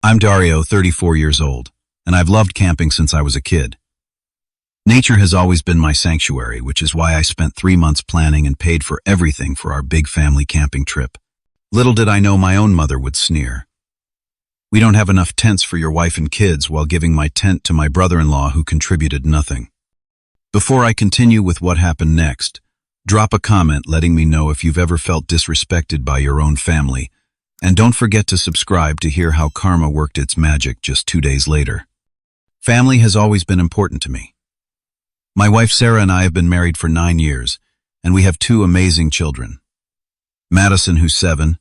I'm Dario, 34 years old, and I've loved camping since I was a kid. Nature has always been my sanctuary, which is why I spent 3 months planning and paid for everything for our big family camping trip. Little did I know my own mother would sneer. "We don't have enough tents for your wife and kids," while giving my tent to my brother-in-law who contributed nothing. Before I continue with what happened next, drop a comment letting me know if you've ever felt disrespected by your own family, and don't forget to subscribe to hear how karma worked its magic just 2 days later. Family has always been important to me. My wife Sarah and I have been married for 9 years, and we have 2 amazing children. Madison, who's 7,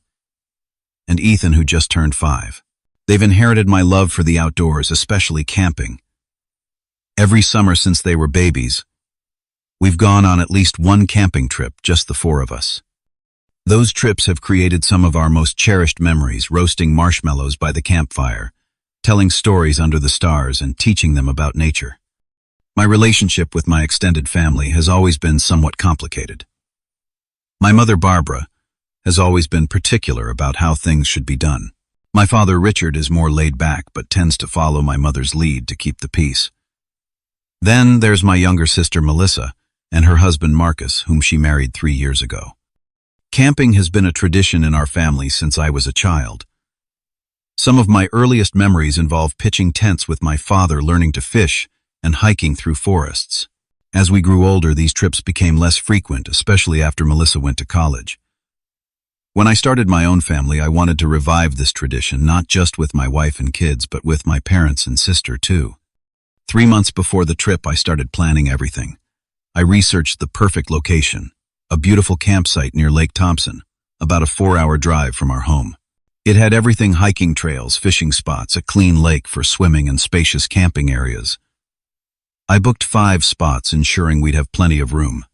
and Ethan, who just turned 5. They've inherited my love for the outdoors, especially camping. Every summer since they were babies, we've gone on at least one camping trip, just the 4 of us. Those trips have created some of our most cherished memories, roasting marshmallows by the campfire, telling stories under the stars, and teaching them about nature. My relationship with my extended family has always been somewhat complicated. My mother, Barbara, has always been particular about how things should be done. My father, Richard, is more laid back but tends to follow my mother's lead to keep the peace. Then there's my younger sister, Melissa, and her husband, Marcus, whom she married 3 years ago. Camping has been a tradition in our family since I was a child. Some of my earliest memories involve pitching tents with my father, learning to fish, and hiking through forests. As we grew older, these trips became less frequent, especially after Melissa went to college. When I started my own family, I wanted to revive this tradition, not just with my wife and kids, but with my parents and sister too. 3 months before the trip, I started planning everything. I researched the perfect location, a beautiful campsite near Lake Thompson, about a 4-hour drive from our home. It had everything: hiking trails, fishing spots, a clean lake for swimming, and spacious camping areas. I booked 5 spots, ensuring we'd have plenty of room.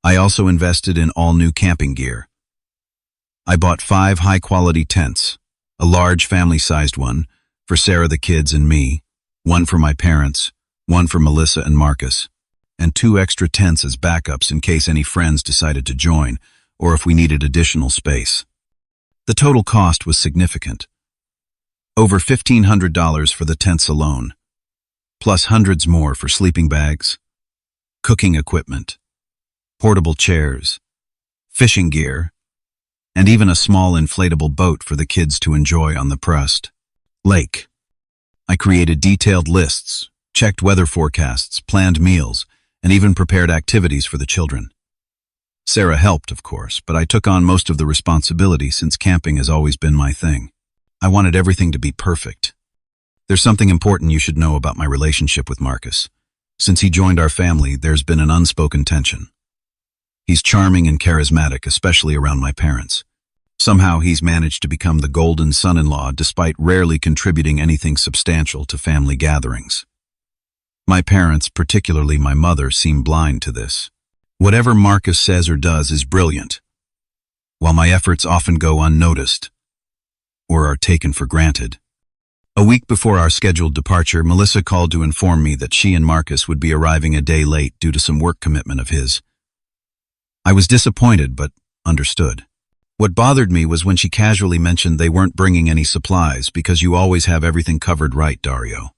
I also invested in all new camping gear. I bought 5 high-quality tents, a large family-sized one for Sarah, the kids, and me, one for my parents, one for Melissa and Marcus, and 2 extra tents as backups in case any friends decided to join or if we needed additional space. The total cost was significant. Over $1,500 for the tents alone, plus hundreds more for sleeping bags, cooking equipment, portable chairs, fishing gear, and even a small inflatable boat for the kids to enjoy on the pressed lake. I created detailed lists, checked weather forecasts, planned meals, and even prepared activities for the children. Sarah helped, of course, but I took on most of the responsibility since camping has always been my thing. I wanted everything to be perfect. There's something important you should know about my relationship with Marcus. Since he joined our family, there's been an unspoken tension. He's charming and charismatic, especially around my parents. Somehow he's managed to become the golden son-in-law despite rarely contributing anything substantial to family gatherings. My parents, particularly my mother, seem blind to this. Whatever Marcus says or does is brilliant, while my efforts often go unnoticed or are taken for granted. A week before our scheduled departure, Melissa called to inform me that she and Marcus would be arriving a day late due to some work commitment of his. I was disappointed, but understood. What bothered me was when she casually mentioned they weren't bringing any supplies because you always have everything covered, right, Dario?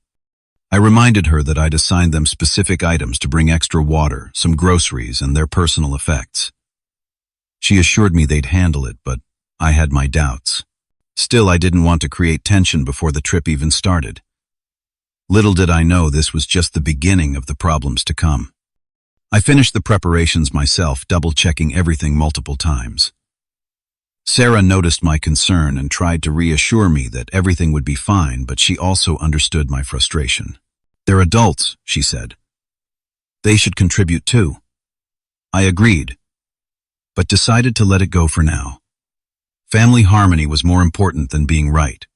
I reminded her that I'd assigned them specific items to bring: extra water, some groceries, and their personal effects. She assured me they'd handle it, but I had my doubts. Still, I didn't want to create tension before the trip even started. Little did I know this was just the beginning of the problems to come. I finished the preparations myself, double-checking everything multiple times. Sarah noticed my concern and tried to reassure me that everything would be fine, but she also understood my frustration. "They're adults," she said. "They should contribute too." I agreed, but decided to let it go for now. Family harmony was more important than being right,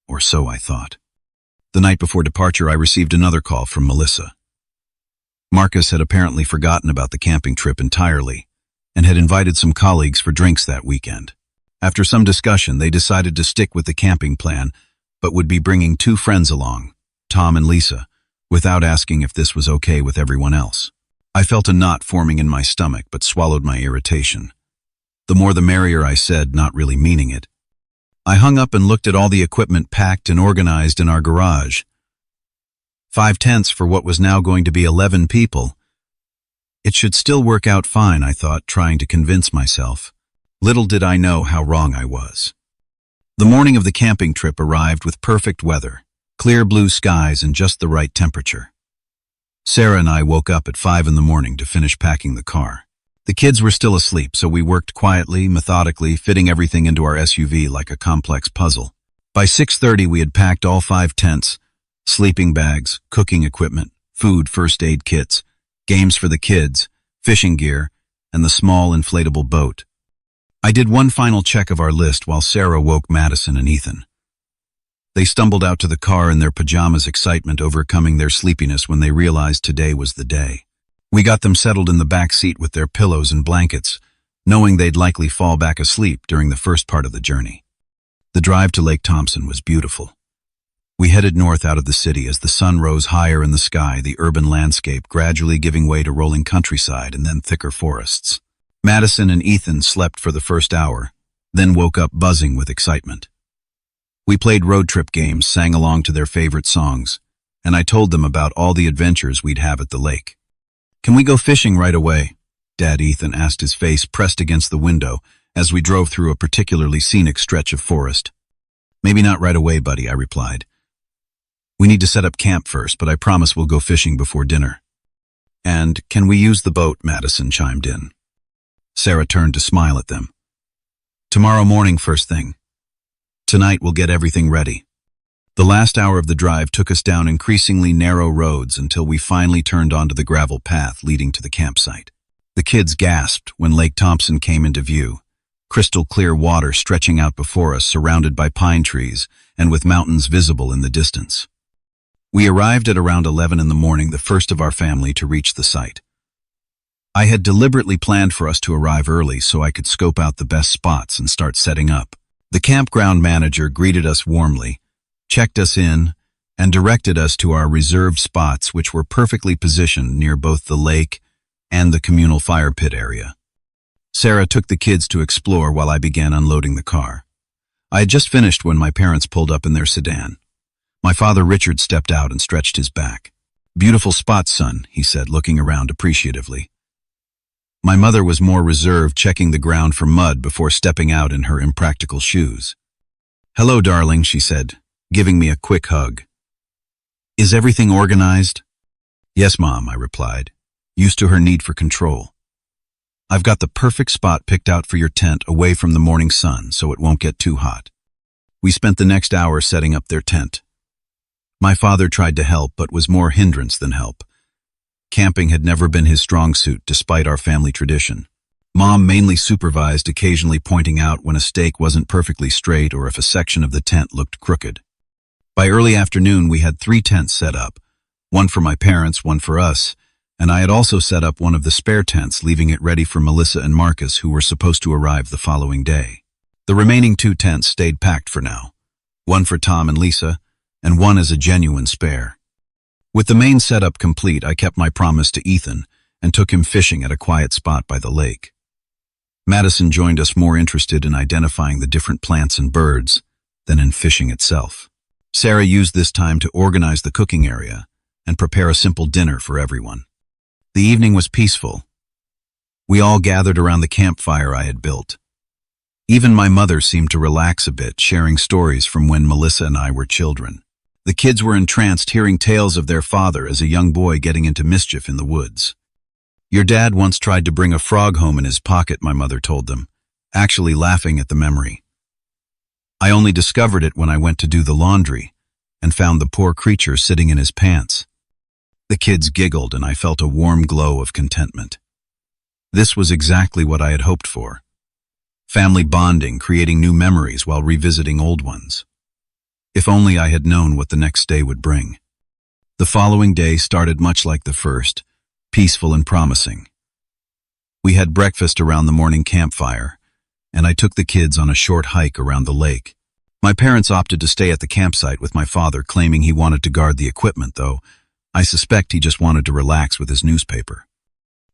or so I thought. The night before departure, I received another call from Melissa. Marcus had apparently forgotten about the camping trip entirely and had invited some colleagues for drinks that weekend. After some discussion, they decided to stick with the camping plan, but would be bringing 2 friends along, Tom and Lisa, without asking if this was okay with everyone else. I felt a knot forming in my stomach, but swallowed my irritation. The more the merrier, I said, not really meaning it. I hung up and looked at all the equipment packed and organized in our garage. 5 tents for what was now going to be 11 people. It should still work out fine, I thought, trying to convince myself. Little did I know how wrong I was. The morning of the camping trip arrived with perfect weather, clear blue skies and just the right temperature. Sarah and I woke up at 5 in the morning to finish packing the car. The kids were still asleep, so we worked quietly, methodically, fitting everything into our SUV like a complex puzzle. By 6:30 we had packed all 5 tents, sleeping bags, cooking equipment, food, first aid kits, games for the kids, fishing gear, and the small inflatable boat. I did one final check of our list while Sarah woke Madison and Ethan. They stumbled out to the car in their pajamas, excitement overcoming their sleepiness when they realized today was the day. We got them settled in the back seat with their pillows and blankets, knowing they'd likely fall back asleep during the first part of the journey. The drive to Lake Thompson was beautiful. We headed north out of the city as the sun rose higher in the sky, the urban landscape gradually giving way to rolling countryside and then thicker forests. Madison and Ethan slept for the first hour, then woke up buzzing with excitement. We played road trip games, sang along to their favorite songs, and I told them about all the adventures we'd have at the lake. "Can we go fishing right away?" Dad Ethan asked, his face pressed against the window as we drove through a particularly scenic stretch of forest. "Maybe not right away, buddy," I replied. "We need to set up camp first, but I promise we'll go fishing before dinner." "And can we use the boat?" Madison chimed in. Sarah turned to smile at them. "Tomorrow morning, first thing. Tonight we'll get everything ready." The last hour of the drive took us down increasingly narrow roads until we finally turned onto the gravel path leading to the campsite. The kids gasped when Lake Thompson came into view, crystal clear water stretching out before us, surrounded by pine trees and with mountains visible in the distance. We arrived at around 11 in the morning, the first of our family to reach the site. I had deliberately planned for us to arrive early so I could scope out the best spots and start setting up. The campground manager greeted us warmly, checked us in, and directed us to our reserved spots, which were perfectly positioned near both the lake and the communal fire pit area. Sarah took the kids to explore while I began unloading the car. I had just finished when my parents pulled up in their sedan. My father Richard stepped out and stretched his back. "Beautiful spot, son," he said, looking around appreciatively. My mother was more reserved, checking the ground for mud before stepping out in her impractical shoes. "Hello, darling," she said, giving me a quick hug. "Is everything organized?" "Yes, Mom," I replied, used to her need for control. "I've got the perfect spot picked out for your tent, away from the morning sun, so it won't get too hot." We spent the next hour setting up their tent. My father tried to help, but was more hindrance than help. Camping had never been his strong suit, despite our family tradition. Mom mainly supervised, occasionally pointing out when a stake wasn't perfectly straight or if a section of the tent looked crooked. By early afternoon, we had 3 tents set up, one for my parents, one for us, and I had also set up one of the spare tents, leaving it ready for Melissa and Marcus, who were supposed to arrive the following day. The remaining 2 tents stayed packed for now, one for Tom and Lisa, and one as a genuine spare. With the main setup complete, I kept my promise to Ethan and took him fishing at a quiet spot by the lake. Madison joined us, more interested in identifying the different plants and birds than in fishing itself. Sarah used this time to organize the cooking area and prepare a simple dinner for everyone. The evening was peaceful. We all gathered around the campfire I had built. Even my mother seemed to relax a bit, sharing stories from when Melissa and I were children. The kids were entranced, hearing tales of their father as a young boy getting into mischief in the woods. "Your dad once tried to bring a frog home in his pocket," my mother told them, actually laughing at the memory. "I only discovered it when I went to do the laundry and found the poor creature sitting in his pants." The kids giggled, and I felt a warm glow of contentment. This was exactly what I had hoped for. Family bonding, creating new memories while revisiting old ones. If only I had known what the next day would bring. The following day started much like the first, peaceful and promising. We had breakfast around the morning campfire, and I took the kids on a short hike around the lake. My parents opted to stay at the campsite with my father, claiming he wanted to guard the equipment, though I suspect he just wanted to relax with his newspaper.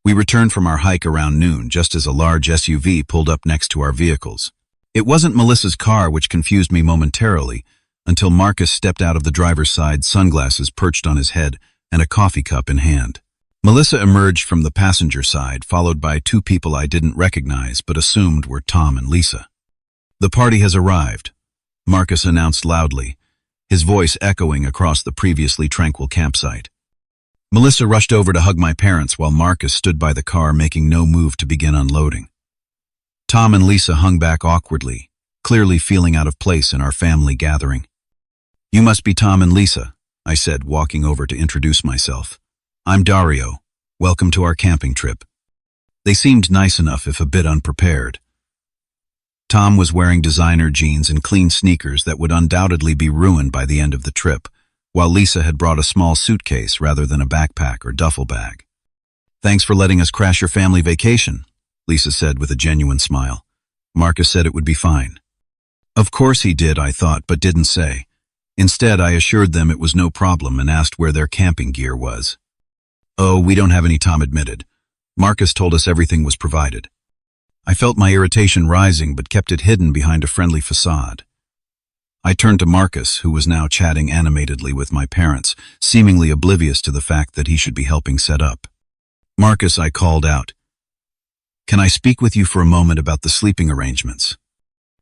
We returned from our hike around noon, just as a large SUV pulled up next to our vehicles. It wasn't Melissa's car, which confused me momentarily, until Marcus stepped out of the driver's side, sunglasses perched on his head and a coffee cup in hand. Melissa emerged from the passenger side, followed by two people I didn't recognize but assumed were Tom and Lisa. "The party has arrived," Marcus announced loudly, his voice echoing across the previously tranquil campsite. Melissa rushed over to hug my parents while Marcus stood by the car, making no move to begin unloading. Tom and Lisa hung back awkwardly, clearly feeling out of place in our family gathering. "You must be Tom and Lisa," I said, walking over to introduce myself. "I'm Dario. Welcome to our camping trip." They seemed nice enough, if a bit unprepared. Tom was wearing designer jeans and clean sneakers that would undoubtedly be ruined by the end of the trip, while Lisa had brought a small suitcase rather than a backpack or duffel bag. "Thanks for letting us crash your family vacation," Lisa said with a genuine smile. "Marcus said it would be fine." Of course he did, I thought, but didn't say. Instead, I assured them it was no problem and asked where their camping gear was. "Oh, we don't have any," Tom admitted. "Marcus told us everything was provided." I felt my irritation rising but kept it hidden behind a friendly facade. I turned to Marcus, who was now chatting animatedly with my parents, seemingly oblivious to the fact that he should be helping set up. "Marcus," I called out, "can I speak with you for a moment about the sleeping arrangements?"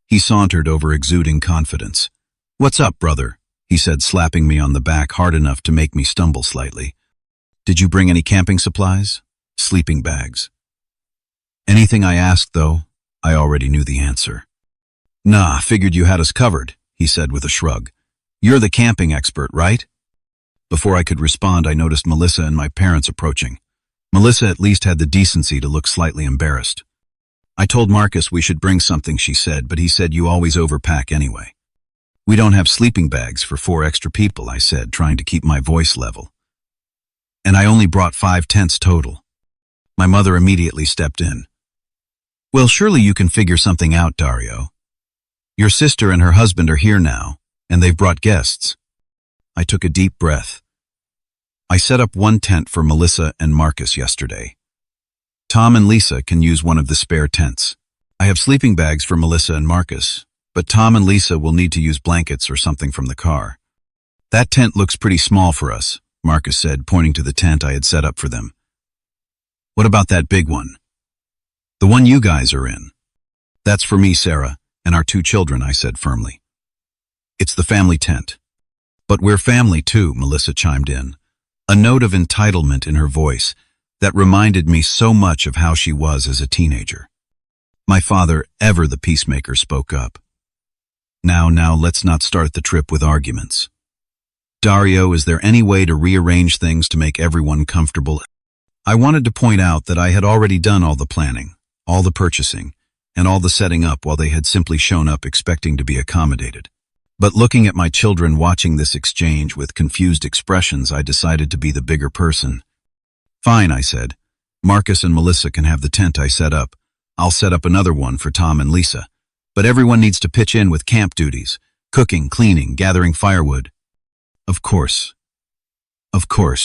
He sauntered over, exuding confidence. "What's up, brother?" he said, slapping me on the back hard enough to make me stumble slightly. "Did you bring any camping supplies? Sleeping bags?" Anything I asked, though, I already knew the answer. "Nah, figured you had us covered," he said with a shrug. "You're the camping expert, right?" Before I could respond, I noticed Melissa and my parents approaching. Melissa at least had the decency to look slightly embarrassed. "I told Marcus we should bring something," she said, "but he said you always overpack anyway." "We don't have sleeping bags for 4 extra people," I said, trying to keep my voice level. "And I only brought 5 tents total." My mother immediately stepped in. "Well, surely you can figure something out, Dario. Your sister and her husband are here now, and they've brought guests." I took a deep breath. "I set up 1 tent for Melissa and Marcus yesterday. Tom and Lisa can use one of the spare tents. I have sleeping bags for Melissa and Marcus, but Tom and Lisa will need to use blankets or something from the car." "That tent looks pretty small for us," Marcus said, pointing to the tent I had set up for them. "What about that big one?" "The one you guys are in." "That's for me, Sarah, and our 2 children," I said firmly. "It's the family tent." "But we're family too," Melissa chimed in, a note of entitlement in her voice that reminded me so much of how she was as a teenager. My father, ever the peacemaker, spoke up. Now, let's not start the trip with arguments. Dario, is there any way to rearrange things to make everyone comfortable?" I wanted to point out that I had already done all the planning, all the purchasing, and all the setting up while they had simply shown up expecting to be accommodated. But looking at my children watching this exchange with confused expressions, I decided to be the bigger person. "Fine," I said. "Marcus and Melissa can have the tent I set up. I'll set up another one for Tom and Lisa. But everyone needs to pitch in with camp duties, cooking, cleaning, gathering firewood." Of course,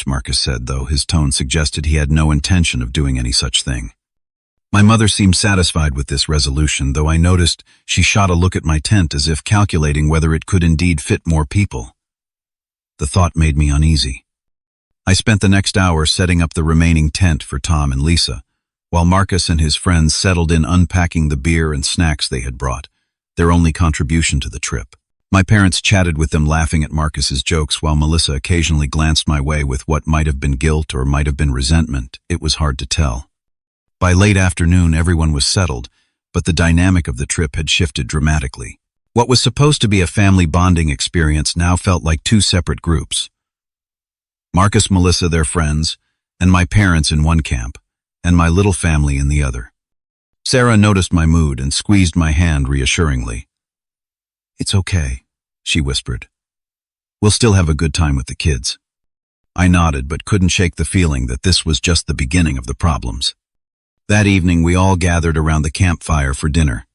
Marcus said, though his tone suggested he had no intention of doing any such thing. My mother seemed satisfied with this resolution, though I noticed she shot a look at my tent as if calculating whether it could indeed fit more people. The thought made me uneasy. I spent the next hour setting up the remaining tent for Tom and Lisa, while Marcus and his friends settled in unpacking the beer and snacks they had brought, their only contribution to the trip. My parents chatted with them, laughing at Marcus's jokes, while Melissa occasionally glanced my way with what might have been guilt or might have been resentment. It was hard to tell. By late afternoon, everyone was settled, but the dynamic of the trip had shifted dramatically. What was supposed to be a family bonding experience now felt like 2 separate groups. Marcus, Melissa, their friends, and my parents in one camp, and my little family in the other. Sarah noticed my mood and squeezed my hand reassuringly. "It's okay," she whispered. "We'll still have a good time with the kids." I nodded, but couldn't shake the feeling that this was just the beginning of the problems. That evening, we all gathered around the campfire for dinner.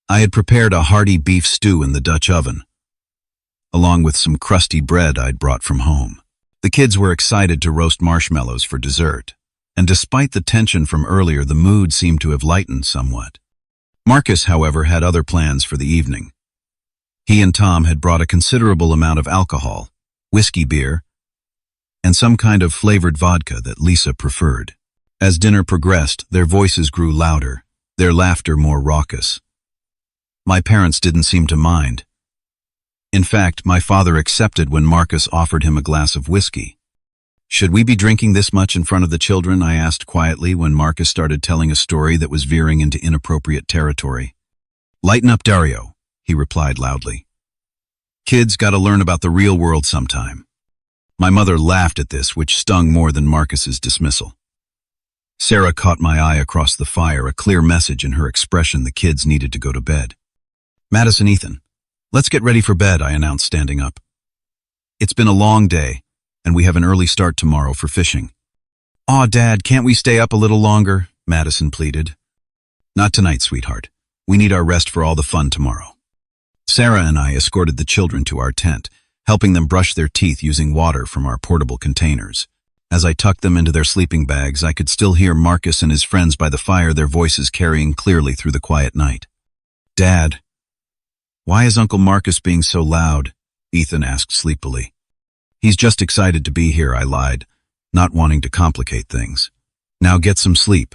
I had prepared a hearty beef stew in the Dutch oven, along with some crusty bread I'd brought from home. The kids were excited to roast marshmallows for dessert, and despite the tension from earlier, the mood seemed to have lightened somewhat. Marcus, however, had other plans for the evening. He and Tom had brought a considerable amount of alcohol, whiskey beer, and some kind of flavored vodka that Lisa preferred. As dinner progressed, their voices grew louder, their laughter more raucous. My parents didn't seem to mind. In fact, my father accepted when Marcus offered him a glass of whiskey. "Should we be drinking this much in front of the children?" I asked quietly when Marcus started telling a story that was veering into inappropriate territory. "Lighten up, Dario," he replied loudly. "Kids gotta learn about the real world sometime." My mother laughed at this, which stung more than Marcus's dismissal. Sarah caught my eye across the fire, a clear message in her expression the kids needed to go to bed. "Madison, Ethan, let's get ready for bed," I announced, standing up. "It's been a long day, and we have an early start tomorrow for fishing." "Aw, Dad, can't we stay up a little longer?" Madison pleaded. "Not tonight, sweetheart. We need our rest for all the fun tomorrow." Sarah and I escorted the children to our tent, helping them brush their teeth using water from our portable containers. As I tucked them into their sleeping bags, I could still hear Marcus and his friends by the fire, their voices carrying clearly through the quiet night. "Dad, why is Uncle Marcus being so loud?" Ethan asked sleepily. "He's just excited to be here," I lied, not wanting to complicate things. "Now get some sleep."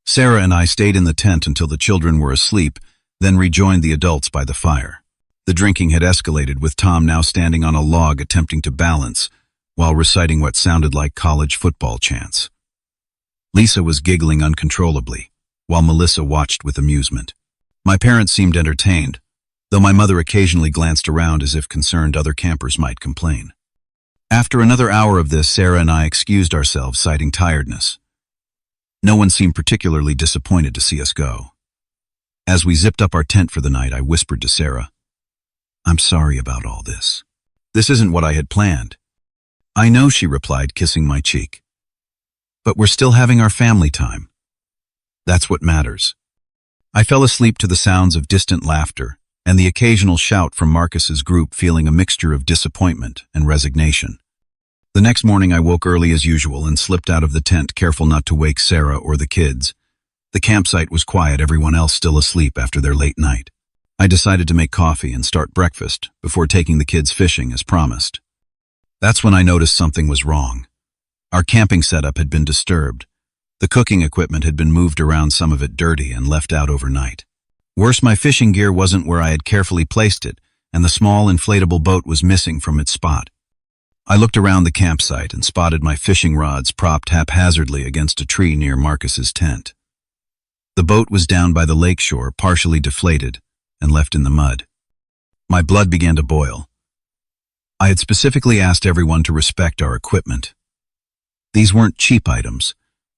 Sarah and I stayed in the tent until the children were asleep, then rejoined the adults by the fire. The drinking had escalated, with Tom now standing on a log attempting to balance, while reciting what sounded like college football chants. Lisa was giggling uncontrollably, while Melissa watched with amusement. My parents seemed entertained, though my mother occasionally glanced around as if concerned other campers might complain. After another hour of this, Sarah and I excused ourselves, citing tiredness. No one seemed particularly disappointed to see us go. As we zipped up our tent for the night, I whispered to Sarah, "I'm sorry about all this. This isn't what I had planned." "I know," she replied, kissing my cheek. "But we're still having our family time. That's what matters." I fell asleep to the sounds of distant laughter and the occasional shout from Marcus's group, feeling a mixture of disappointment and resignation. The next morning I woke early as usual and slipped out of the tent, careful not to wake Sarah or the kids. The campsite was quiet, everyone else still asleep after their late night. I decided to make coffee and start breakfast before taking the kids fishing as promised. That's when I noticed something was wrong. Our camping setup had been disturbed. The cooking equipment had been moved around, some of it dirty and left out overnight. Worse, my fishing gear wasn't where I had carefully placed it, and the small inflatable boat was missing from its spot. I looked around the campsite and spotted my fishing rods propped haphazardly against a tree near Marcus's tent. The boat was down by the lakeshore, partially deflated and left in the mud. My blood began to boil. I had specifically asked everyone to respect our equipment. These weren't cheap items.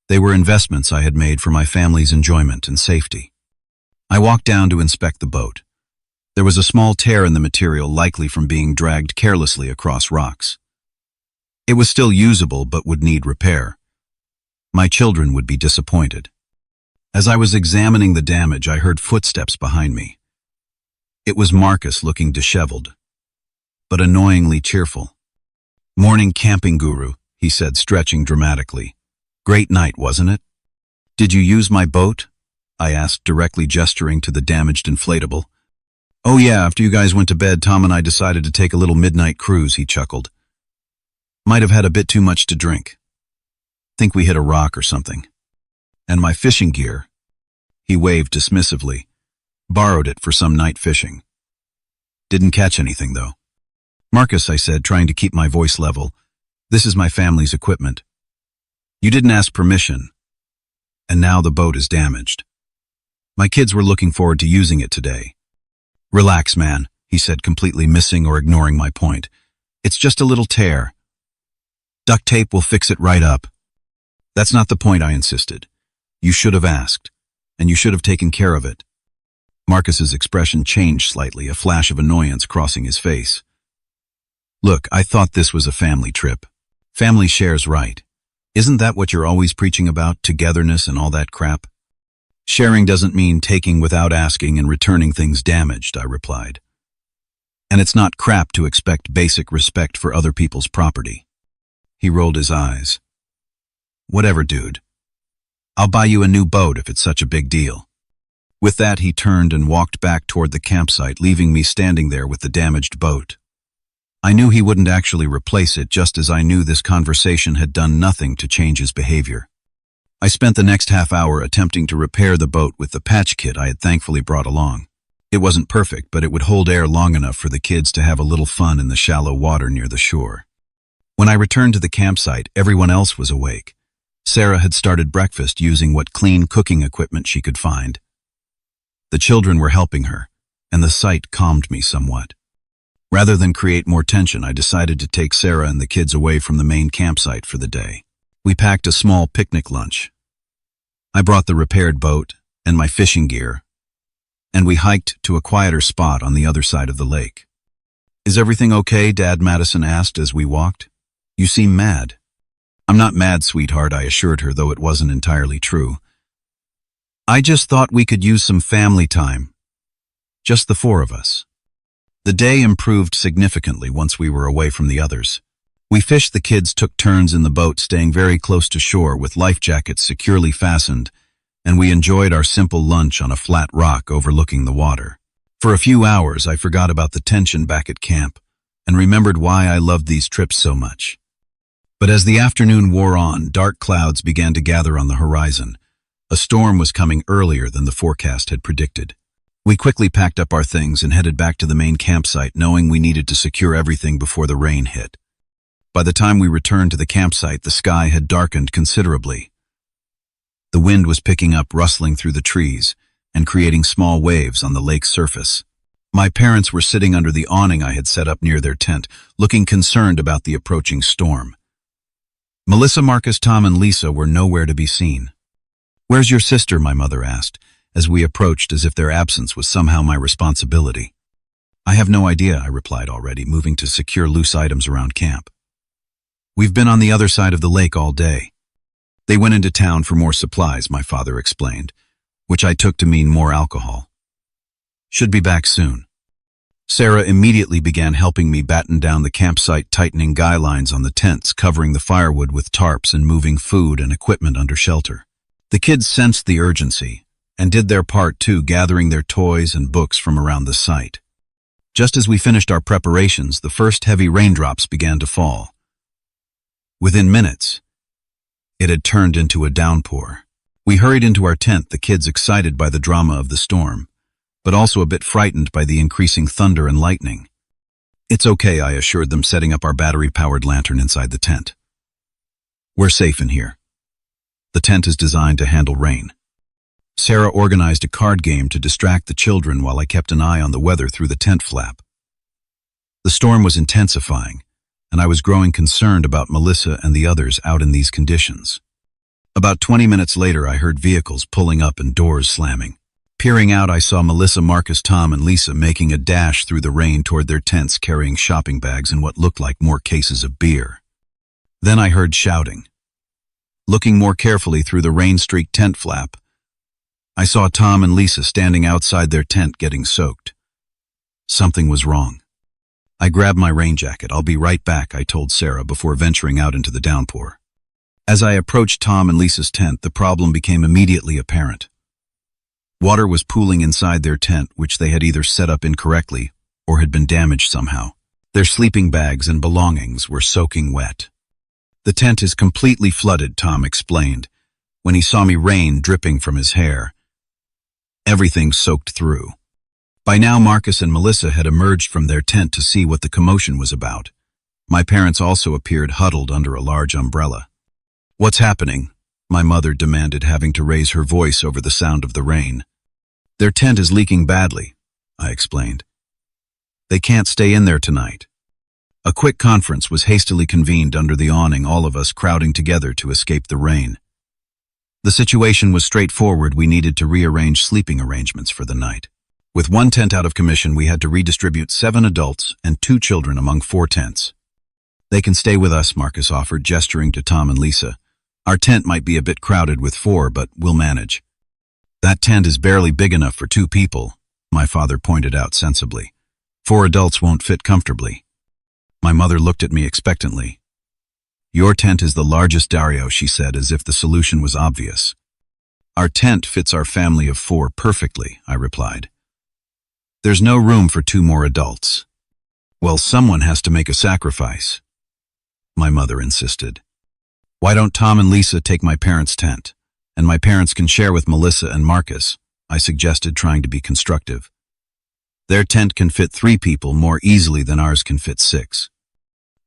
They were investments I had made for my family's enjoyment and safety. I walked down to inspect the boat. There was a small tear in the material, likely from being dragged carelessly across rocks. It was still usable, but would need repair. My children would be disappointed. As I was examining the damage, I heard footsteps behind me. It was Marcus, looking disheveled, but annoyingly cheerful. "Morning, camping guru," he said, stretching dramatically. "Great night, wasn't it?" "Did you use my boat?" I asked, directly gesturing to the damaged inflatable. "Oh yeah, after you guys went to bed, Tom and I decided to take a little midnight cruise," he chuckled. "Might have had a bit too much to drink. Think we hit a rock or something. And my fishing gear," he waved dismissively. "Borrowed it for some night fishing. Didn't catch anything, though." "Marcus," I said, trying to keep my voice level, "this is my family's equipment. You didn't ask permission, and now the boat is damaged. My kids were looking forward to using it today." "Relax, man," he said, completely missing or ignoring my point. "It's just a little tear. Duct tape will fix it right up." "That's not the point," I insisted. "You should have asked, and you should have taken care of it." Marcus's expression changed slightly, a flash of annoyance crossing his face. "Look, I thought this was a family trip. Family shares, right? Isn't that what you're always preaching about, togetherness and all that crap?" "Sharing doesn't mean taking without asking and returning things damaged," I replied. "And it's not crap to expect basic respect for other people's property." He rolled his eyes. "Whatever, dude. I'll buy you a new boat if it's such a big deal." With that, he turned and walked back toward the campsite, leaving me standing there with the damaged boat. I knew he wouldn't actually replace it, just as I knew this conversation had done nothing to change his behavior. I spent the next half hour attempting to repair the boat with the patch kit I had thankfully brought along. It wasn't perfect, but it would hold air long enough for the kids to have a little fun in the shallow water near the shore. When I returned to the campsite, everyone else was awake. Sarah had started breakfast using what clean cooking equipment she could find. The children were helping her, and the sight calmed me somewhat. Rather than create more tension, I decided to take Sarah and the kids away from the main campsite for the day. We packed a small picnic lunch. I brought the repaired boat and my fishing gear, and we hiked to a quieter spot on the other side of the lake. "Is everything okay?" Dad Madison asked as we walked. "You seem mad." "I'm not mad, sweetheart," I assured her, though it wasn't entirely true. "I just thought we could use some family time. Just the four of us." The day improved significantly once we were away from the others. We fished. The kids took turns in the boat, staying very close to shore with life jackets securely fastened, and we enjoyed our simple lunch on a flat rock overlooking the water. For a few hours, I forgot about the tension back at camp and remembered why I loved these trips so much. But as the afternoon wore on, dark clouds began to gather on the horizon. A storm was coming earlier than the forecast had predicted. We quickly packed up our things and headed back to the main campsite, knowing we needed to secure everything before the rain hit. By the time we returned to the campsite, the sky had darkened considerably. The wind was picking up, rustling through the trees and creating small waves on the lake's surface. My parents were sitting under the awning I had set up near their tent, looking concerned about the approaching storm. Melissa, Marcus, Tom, and Lisa were nowhere to be seen. "Where's your sister?" my mother asked, as we approached, as if their absence was somehow my responsibility. "I have no idea," I replied, already moving to secure loose items around camp. "We've been on the other side of the lake all day." "They went into town for more supplies," my father explained, which I took to mean more alcohol. "Should be back soon." Sarah immediately began helping me batten down the campsite, tightening guy lines on the tents, covering the firewood with tarps, and moving food and equipment under shelter. The kids sensed the urgency and did their part too, gathering their toys and books from around the site. Just as we finished our preparations, the first heavy raindrops began to fall. Within minutes, it had turned into a downpour. We hurried into our tent, the kids excited by the drama of the storm, but also a bit frightened by the increasing thunder and lightning. "It's okay," I assured them, setting up our battery-powered lantern inside the tent. "We're safe in here. The tent is designed to handle rain." Sarah organized a card game to distract the children while I kept an eye on the weather through the tent flap. The storm was intensifying, and I was growing concerned about Melissa and the others out in these conditions. About 20 minutes later, I heard vehicles pulling up and doors slamming. Peering out, I saw Melissa, Marcus, Tom, and Lisa making a dash through the rain toward their tents, carrying shopping bags and what looked like more cases of beer. Then I heard shouting. Looking more carefully through the rain-streaked tent flap, I saw Tom and Lisa standing outside their tent getting soaked. Something was wrong. I grabbed my rain jacket. "I'll be right back," I told Sarah before venturing out into the downpour. As I approached Tom and Lisa's tent, the problem became immediately apparent. Water was pooling inside their tent, which they had either set up incorrectly or had been damaged somehow. Their sleeping bags and belongings were soaking wet. "The tent is completely flooded," Tom explained, when he saw me, rain dripping from his hair. Everything soaked through. By now, Marcus and Melissa had emerged from their tent to see what the commotion was about. My parents also appeared, huddled under a large umbrella. "What's happening?" my mother demanded, having to raise her voice over the sound of the rain. "Their tent is leaking badly," I explained. "They can't stay in there tonight." A quick conference was hastily convened under the awning, all of us crowding together to escape the rain. The situation was straightforward. We needed to rearrange sleeping arrangements for the night. With one tent out of commission, we had to redistribute 7 adults and 2 children among 4 tents. "They can stay with us," Marcus offered, gesturing to Tom and Lisa. "Our tent might be a bit crowded with 4, but we'll manage." "That tent is barely big enough for 2 people, my father pointed out sensibly. 4 adults won't fit comfortably. My mother looked at me expectantly. "Your tent is the largest, Dario," she said, as if the solution was obvious. Our tent fits our family of 4 perfectly, I replied. There's no room for 2 more adults. Well, someone has to make a sacrifice, my mother insisted. Why don't Tom and Lisa take my parents' tent, and my parents can share with Melissa and Marcus, I suggested, trying to be constructive. Their tent can fit 3 people more easily than ours can fit 6.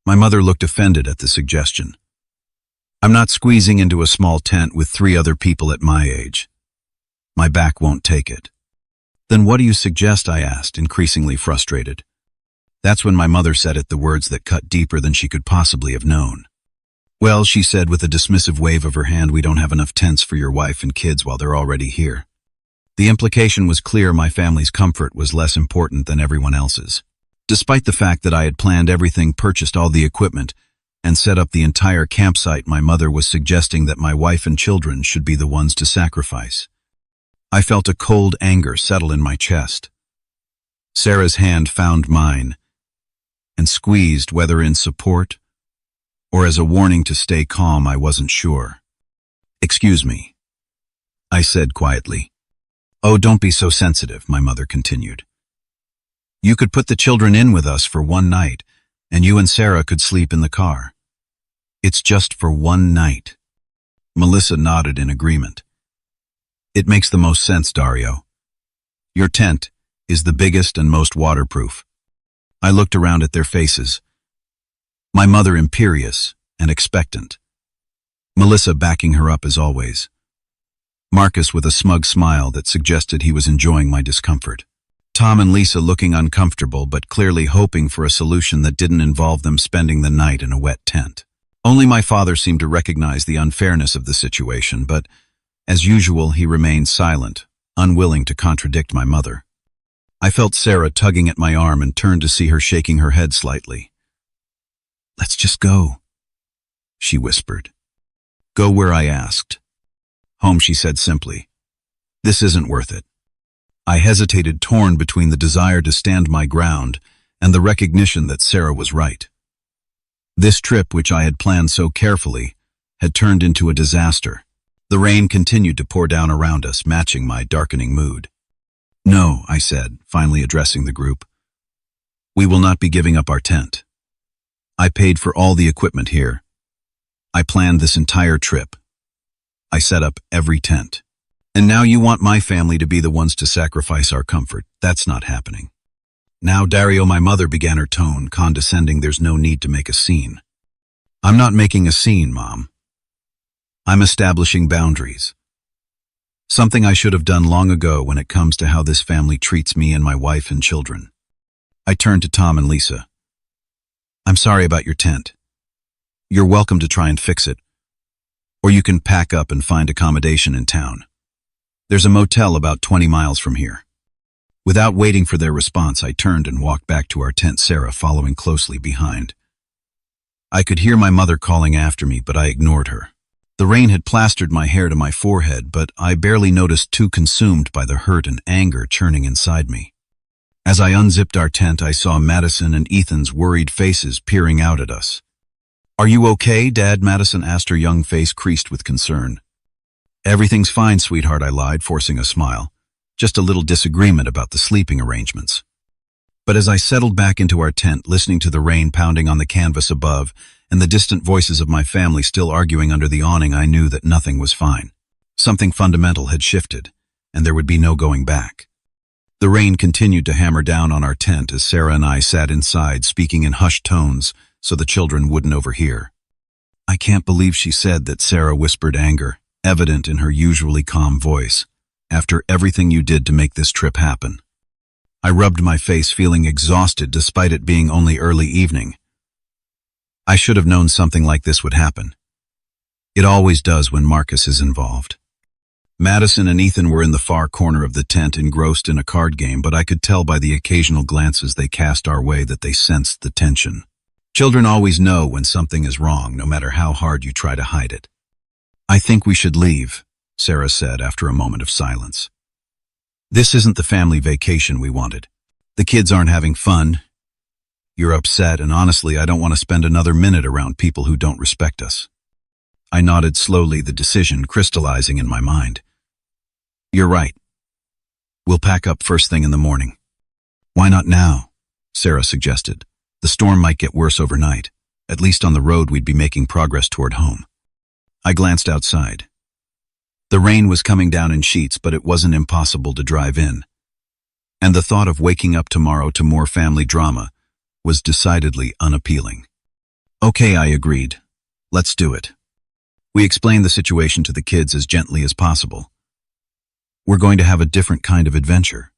My mother looked offended at the suggestion. I'm not squeezing into a small tent with 3 other people at my age. My back won't take it. Then what do you suggest? I asked, increasingly frustrated. That's when my mother said the words that cut deeper than she could possibly have known. Well, she said with a dismissive wave of her hand, we don't have enough tents for your wife and kids while they're already here. The implication was clear: my family's comfort was less important than everyone else's. Despite the fact that I had planned everything, purchased all the equipment, and set up the entire campsite, my mother was suggesting that my wife and children should be the ones to sacrifice. I felt a cold anger settle in my chest. Sarah's hand found mine and squeezed, whether in support or as a warning to stay calm, I wasn't sure. Excuse me, I said quietly. Oh, don't be so sensitive, my mother continued. You could put the children in with us for 1 night, and you and Sarah could sleep in the car. It's just for 1 night. Melissa nodded in agreement. It makes the most sense, Dario. Your tent is the biggest and most waterproof. I looked around at their faces. My mother imperious and expectant. Melissa backing her up as always. Marcus with a smug smile that suggested he was enjoying my discomfort. Tom and Lisa looking uncomfortable but clearly hoping for a solution that didn't involve them spending the night in a wet tent. Only my father seemed to recognize the unfairness of the situation, but as usual he remained silent, unwilling to contradict my mother. I felt Sarah tugging at my arm and turned to see her shaking her head slightly. Let's just go, she whispered. Go where? I asked. Home, she said simply. This isn't worth it. I hesitated, torn between the desire to stand my ground and the recognition that Sarah was right. This trip, which I had planned so carefully, had turned into a disaster. The rain continued to pour down around us, matching my darkening mood. No, I said, finally addressing the group. We will not be giving up our tent. I paid for all the equipment here. I planned this entire trip. I set up every tent. And now you want my family to be the ones to sacrifice our comfort. That's not happening. Now, Dario, my mother began, her tone condescending. There's no need to make a scene. I'm not making a scene, Mom. I'm establishing boundaries. Something I should have done long ago when it comes to how this family treats me and my wife and children. I turned to Tom and Lisa. I'm sorry about your tent. You're welcome to try and fix it. Or you can pack up and find accommodation in town. There's a motel about 20 miles from here. Without waiting for their response, I turned and walked back to our tent, Sarah following closely behind. I could hear my mother calling after me, but I ignored her. The rain had plastered my hair to my forehead, but I barely noticed, too consumed by the hurt and anger churning inside me. As I unzipped our tent, I saw Madison and Ethan's worried faces peering out at us. Are you okay, Dad? Madison asked, her young face creased with concern. Everything's fine, sweetheart, I lied, forcing a smile. Just a little disagreement about the sleeping arrangements. But as I settled back into our tent, listening to the rain pounding on the canvas above and the distant voices of my family still arguing under the awning, I knew that nothing was fine. Something fundamental had shifted, and there would be no going back. The rain continued to hammer down on our tent as Sarah and I sat inside, speaking in hushed tones so the children wouldn't overhear. I can't believe she said that, Sarah whispered, anger evident in her usually calm voice. After everything you did to make this trip happen. I rubbed my face, feeling exhausted despite it being only early evening. I should have known something like this would happen. It always does when Marcus is involved. Madison and Ethan were in the far corner of the tent, engrossed in a card game, but I could tell by the occasional glances they cast our way that they sensed the tension. Children always know when something is wrong, no matter how hard you try to hide it. I think we should leave, Sarah said after a moment of silence. This isn't the family vacation we wanted. The kids aren't having fun. You're upset, and honestly, I don't want to spend another minute around people who don't respect us. I nodded slowly, the decision crystallizing in my mind. You're right. We'll pack up first thing in the morning. Why not now? Sarah suggested. The storm might get worse overnight. At least on the road we'd be making progress toward home. I glanced outside. The rain was coming down in sheets, but it wasn't impossible to drive in. And the thought of waking up tomorrow to more family drama was decidedly unappealing. Okay, I agreed. Let's do it. We explained the situation to the kids as gently as possible. We're going to have a different kind of adventure,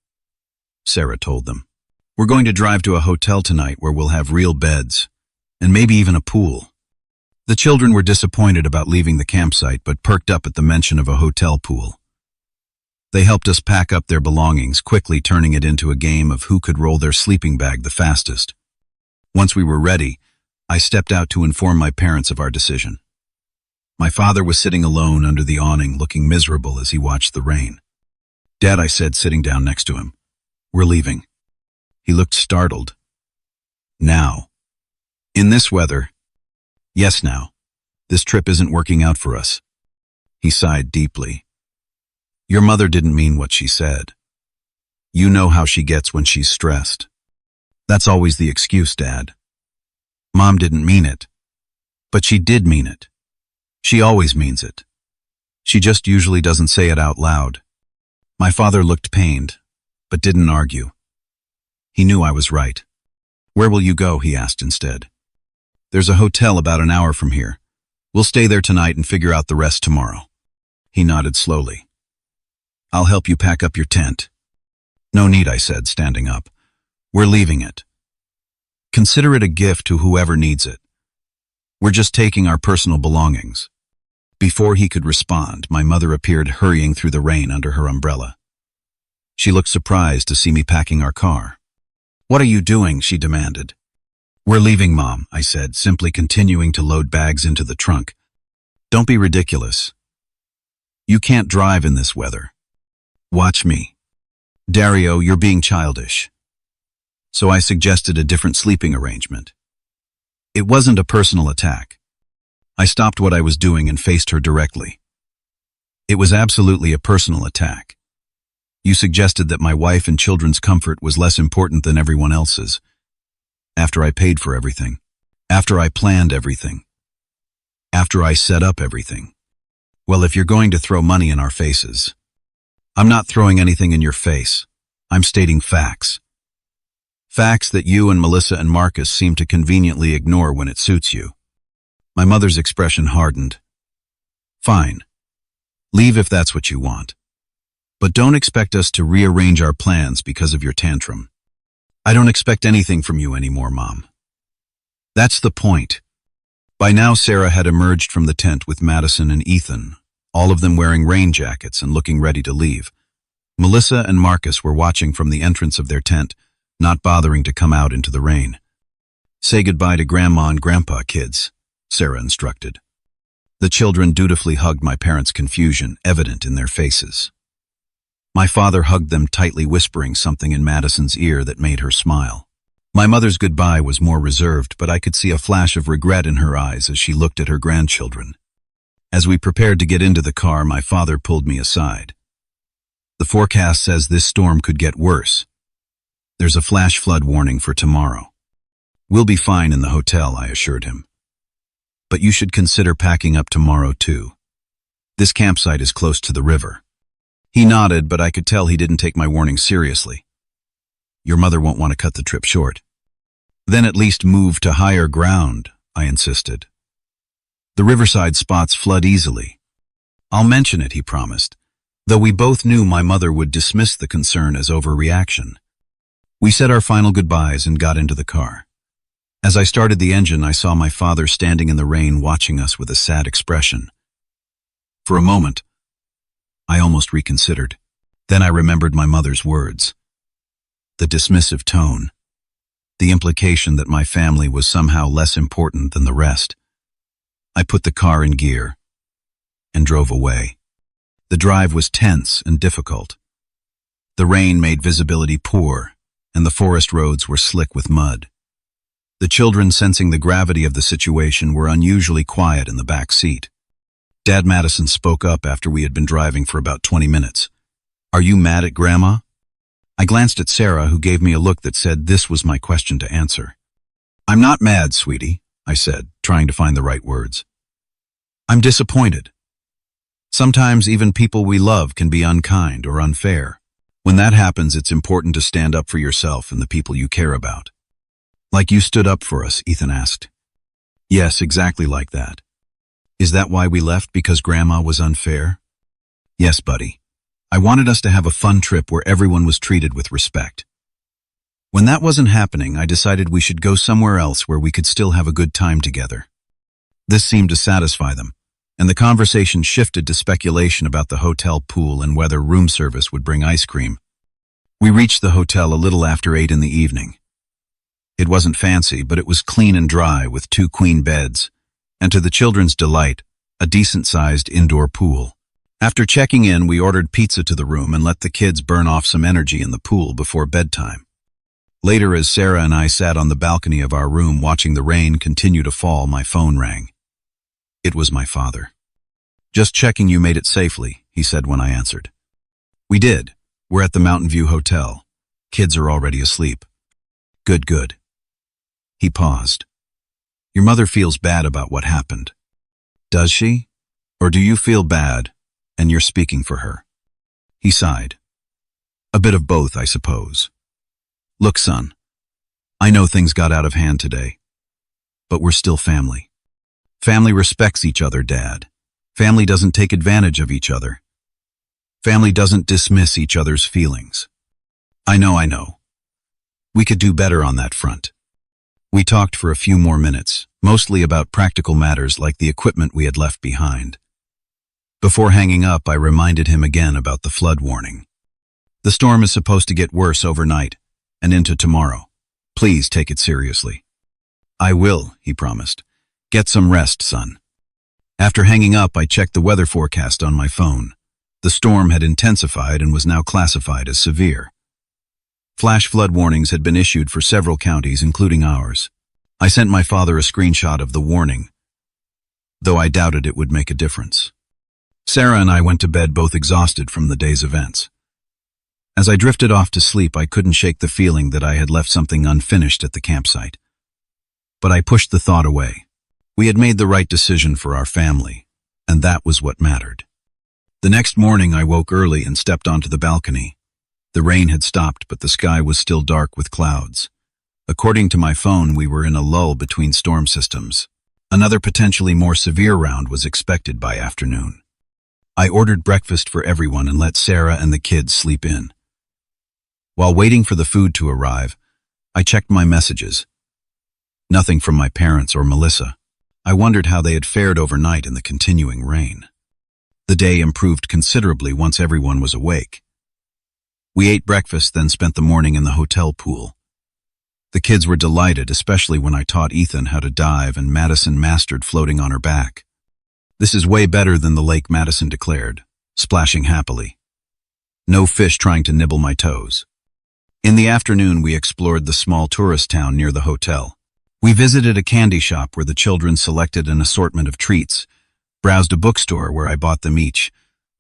Sarah told them. We're going to drive to a hotel tonight where we'll have real beds, and maybe even a pool. The children were disappointed about leaving the campsite, but perked up at the mention of a hotel pool. They helped us pack up their belongings, quickly turning it into a game of who could roll their sleeping bag the fastest. Once we were ready, I stepped out to inform my parents of our decision. My father was sitting alone under the awning, looking miserable as he watched the rain. Dad, I said, sitting down next to him. We're leaving. He looked startled. Now? In this weather? Yes, now. This trip isn't working out for us. He sighed deeply. Your mother didn't mean what she said. You know how she gets when she's stressed. That's always the excuse, Dad. Mom didn't mean it. But she did mean it. She always means it. She just usually doesn't say it out loud. My father looked pained, but didn't argue. He knew I was right. Where will you go? He asked instead. There's a hotel about an hour from here. We'll stay there tonight and figure out the rest tomorrow. He nodded slowly. I'll help you pack up your tent. No need, I said, standing up. We're leaving it. Consider it a gift to whoever needs it. We're just taking our personal belongings. Before he could respond, my mother appeared hurrying through the rain under her umbrella. She looked surprised to see me packing our car. What are you doing? She demanded. We're leaving, Mom, I said, simply continuing to load bags into the trunk. Don't be ridiculous. You can't drive in this weather. Watch me. Dario, you're being childish. So I suggested a different sleeping arrangement. It wasn't a personal attack. I stopped what I was doing and faced her directly. It was absolutely a personal attack. You suggested that my wife and children's comfort was less important than everyone else's. After I paid for everything. After I planned everything. After I set up everything. Well, if you're going to throw money in our faces. I'm not throwing anything in your face. I'm stating facts. Facts that you and Melissa and Marcus seem to conveniently ignore when it suits you. My mother's expression hardened. Fine. Leave if that's what you want. But don't expect us to rearrange our plans because of your tantrum. I don't expect anything from you anymore, Mom. That's the point. By now, Sarah had emerged from the tent with Madison and Ethan, all of them wearing rain jackets and looking ready to leave. Melissa and Marcus were watching from the entrance of their tent, not bothering to come out into the rain. Say goodbye to Grandma and Grandpa, kids, Sarah instructed. The children dutifully hugged my parents' confusion, evident in their faces. My father hugged them tightly, whispering something in Madison's ear that made her smile. My mother's goodbye was more reserved, but I could see a flash of regret in her eyes as she looked at her grandchildren. As we prepared to get into the car, my father pulled me aside. The forecast says this storm could get worse. There's a flash flood warning for tomorrow. We'll be fine in the hotel, I assured him. But you should consider packing up tomorrow too. This campsite is close to the river. He nodded, but I could tell he didn't take my warning seriously. Your mother won't want to cut the trip short. Then at least move to higher ground, I insisted. The riverside spots flood easily. I'll mention it, he promised, though we both knew my mother would dismiss the concern as overreaction. We said our final goodbyes and got into the car. As I started the engine, I saw my father standing in the rain watching us with a sad expression. For a moment, I almost reconsidered. Then I remembered my mother's words. The dismissive tone. The implication that my family was somehow less important than the rest. I put the car in gear and drove away. The drive was tense and difficult. The rain made visibility poor, and the forest roads were slick with mud. The children, sensing the gravity of the situation, were unusually quiet in the back seat. Dad Madison spoke up after we had been driving for about 20 minutes. Are you mad at Grandma? I glanced at Sarah, who gave me a look that said this was my question to answer. I'm not mad, sweetie, I said, trying to find the right words. I'm disappointed. Sometimes even people we love can be unkind or unfair. When that happens, it's important to stand up for yourself and the people you care about. Like you stood up for us, Ethan asked. Yes, exactly like that. Is that why we left, because Grandma was unfair? Yes, buddy. I wanted us to have a fun trip where everyone was treated with respect. When that wasn't happening, I decided we should go somewhere else where we could still have a good time together. This seemed to satisfy them, and the conversation shifted to speculation about the hotel pool and whether room service would bring ice cream. We reached the hotel a little after 8 in the evening. It wasn't fancy, but it was clean and dry with 2 queen beds, and to the children's delight, a decent-sized indoor pool. After checking in, we ordered pizza to the room and let the kids burn off some energy in the pool before bedtime. Later, as Sarah and I sat on the balcony of our room watching the rain continue to fall, my phone rang. It was my father. Just checking you made it safely, he said when I answered. We did. We're at the Mountain View Hotel. Kids are already asleep. Good, good. He paused. Your mother feels bad about what happened. Does she? Or do you feel bad, and you're speaking for her? He sighed. A bit of both, I suppose. Look, son, I know things got out of hand today, but we're still family. Family respects each other, Dad. Family doesn't take advantage of each other. Family doesn't dismiss each other's feelings. I know. We could do better on that front. We talked for a few more minutes, mostly about practical matters like the equipment we had left behind. Before hanging up, I reminded him again about the flood warning. The storm is supposed to get worse overnight and into tomorrow. Please take it seriously. I will, he promised. Get some rest, son. After hanging up, I checked the weather forecast on my phone. The storm had intensified and was now classified as severe. Flash flood warnings had been issued for several counties, including ours. I sent my father a screenshot of the warning, though I doubted it would make a difference. Sarah and I went to bed both exhausted from the day's events. As I drifted off to sleep, I couldn't shake the feeling that I had left something unfinished at the campsite. But I pushed the thought away. We had made the right decision for our family, and that was what mattered. The next morning, I woke early and stepped onto the balcony. The rain had stopped, but the sky was still dark with clouds. According to my phone, we were in a lull between storm systems. Another potentially more severe round was expected by afternoon. I ordered breakfast for everyone and let Sarah and the kids sleep in. While waiting for the food to arrive, I checked my messages. Nothing from my parents or Melissa. I wondered how they had fared overnight in the continuing rain. The day improved considerably once everyone was awake. We ate breakfast, then spent the morning in the hotel pool. The kids were delighted, especially when I taught Ethan how to dive and Madison mastered floating on her back. This is way better than the lake, Madison declared, splashing happily. No fish trying to nibble my toes. In the afternoon, we explored the small tourist town near the hotel. We visited a candy shop where the children selected an assortment of treats, browsed a bookstore where I bought them each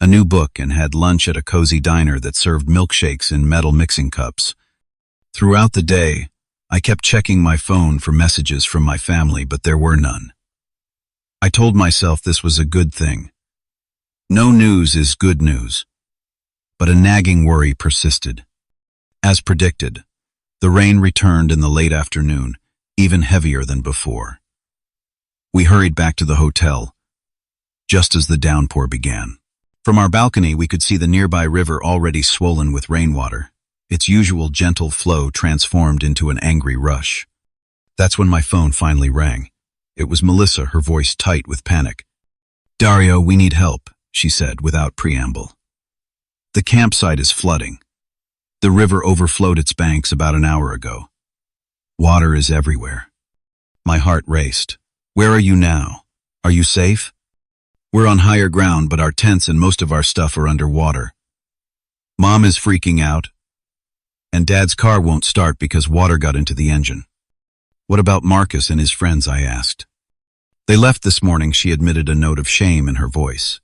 a new book, and had lunch at a cozy diner that served milkshakes in metal mixing cups. Throughout the day, I kept checking my phone for messages from my family, but there were none. I told myself this was a good thing. No news is good news. But a nagging worry persisted. As predicted, the rain returned in the late afternoon, even heavier than before. We hurried back to the hotel, just as the downpour began. From our balcony, we could see the nearby river already swollen with rainwater, its usual gentle flow transformed into an angry rush. That's when my phone finally rang. It was Melissa, her voice tight with panic. Dario, we need help, she said without preamble. The campsite is flooding. The river overflowed its banks about an hour ago. Water is everywhere. My heart raced. Where are you now? Are you safe? We're on higher ground, but our tents and most of our stuff are underwater. Mom is freaking out, and Dad's car won't start because water got into the engine. What about Marcus and his friends? I asked. They left this morning, she admitted, a note of shame in her voice.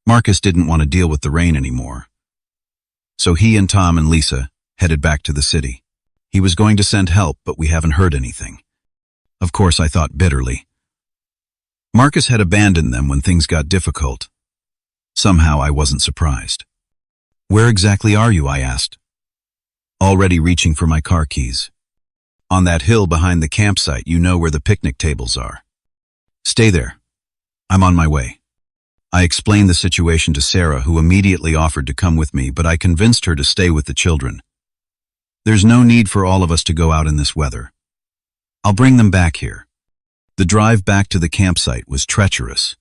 Marcus didn't want to deal with the rain anymore. So he and Tom and Lisa headed back to the city. He was going to send help, but we haven't heard anything. Of course, I thought bitterly. Marcus had abandoned them when things got difficult. Somehow I wasn't surprised. Where exactly are you? I asked, already reaching for my car keys. On that hill behind the campsite, you know where the picnic tables are. Stay there. I'm on my way. I explained the situation to Sarah, who immediately offered to come with me, but I convinced her to stay with the children. There's no need for all of us to go out in this weather. I'll bring them back here. The drive back to the campsite was treacherous.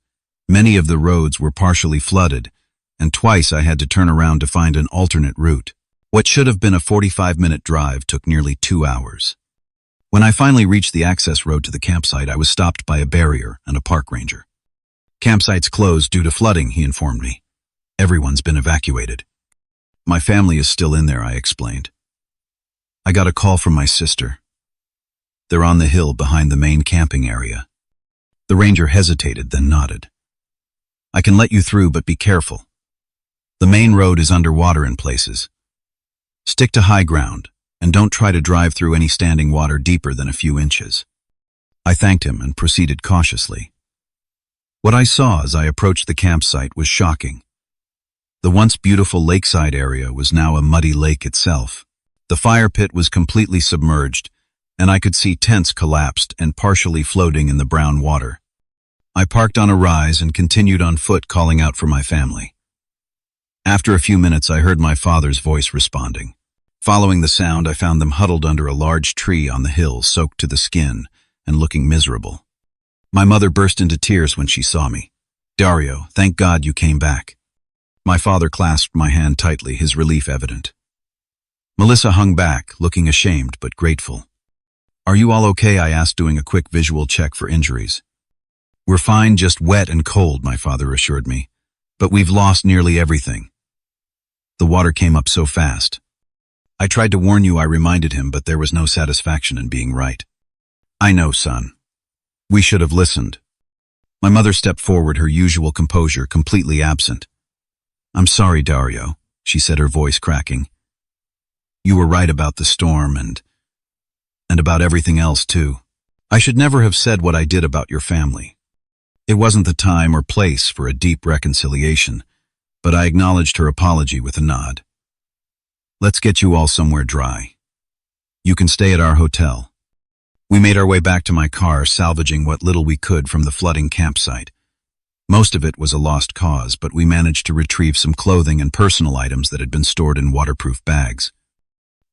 Many of the roads were partially flooded, and twice I had to turn around to find an alternate route. What should have been a 45-minute drive took nearly 2 hours. When I finally reached the access road to the campsite, I was stopped by a barrier and a park ranger. Campsite's closed due to flooding, he informed me. Everyone's been evacuated. My family is still in there, I explained. I got a call from my sister. They're on the hill behind the main camping area. The ranger hesitated, then nodded. I can let you through, but be careful. The main road is underwater in places. Stick to high ground, and don't try to drive through any standing water deeper than a few inches. I thanked him and proceeded cautiously. What I saw as I approached the campsite was shocking. The once beautiful lakeside area was now a muddy lake itself. The fire pit was completely submerged, and I could see tents collapsed and partially floating in the brown water. I parked on a rise and continued on foot, calling out for my family. After a few minutes, I heard my father's voice responding. Following the sound, I found them huddled under a large tree on the hill, soaked to the skin and looking miserable. My mother burst into tears when she saw me. Dario, thank God you came back. My father clasped my hand tightly, his relief evident. Melissa hung back, looking ashamed but grateful. Are you all okay? I asked, doing a quick visual check for injuries. We're fine, just wet and cold, my father assured me. But we've lost nearly everything. The water came up so fast. I tried to warn you, I reminded him, but there was no satisfaction in being right. I know, son. We should have listened. My mother stepped forward, her usual composure completely absent. I'm sorry, Dario, she said, her voice cracking. You were right about the storm and about everything else, too. I should never have said what I did about your family. It wasn't the time or place for a deep reconciliation, but I acknowledged her apology with a nod. Let's get you all somewhere dry. You can stay at our hotel. We made our way back to my car, salvaging what little we could from the flooding campsite. Most of it was a lost cause, but we managed to retrieve some clothing and personal items that had been stored in waterproof bags.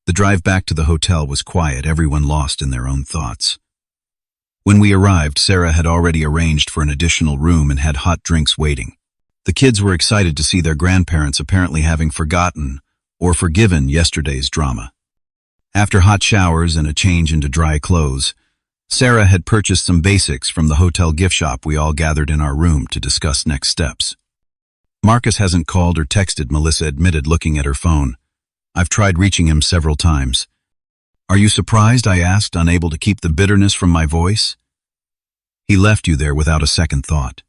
The drive back to the hotel was quiet, everyone lost in their own thoughts. When we arrived, Sarah had already arranged for an additional room and had hot drinks waiting. The kids were excited to see their grandparents, apparently having forgotten or forgiven yesterday's drama. After hot showers and a change into dry clothes, Sarah had purchased some basics from the hotel gift shop. We all gathered in our room to discuss next steps. Marcus hasn't called or texted, Melissa admitted, looking at her phone. I've tried reaching him several times. Are you surprised? I asked, unable to keep the bitterness from my voice. He left you there without a second thought.